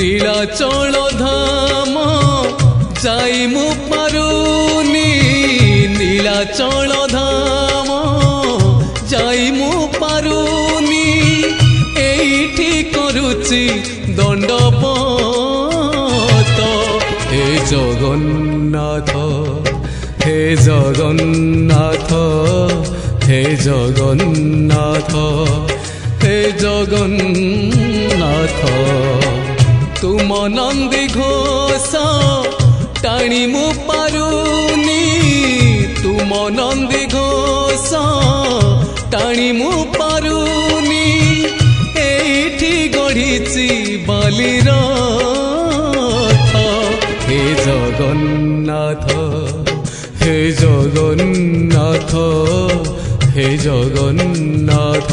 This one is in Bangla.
নীলাচল ধাম যাই মু পারুনি নীলাচল ধাম যাই মু পারুনি এইটি করুচি দণ্ডপত হে জগন্নাথ হে জগন্নাথ হে জগন্নাথ হে জগন্নাথ তুম নন্দী ঘোষ টাণি মু পারুনি তুম নন্দী ঘোষ টাণি মু পারুনি এইটি গড়িছি বালির হে জগন্নাথ হে জগন্নাথ হে জগন্নাথ।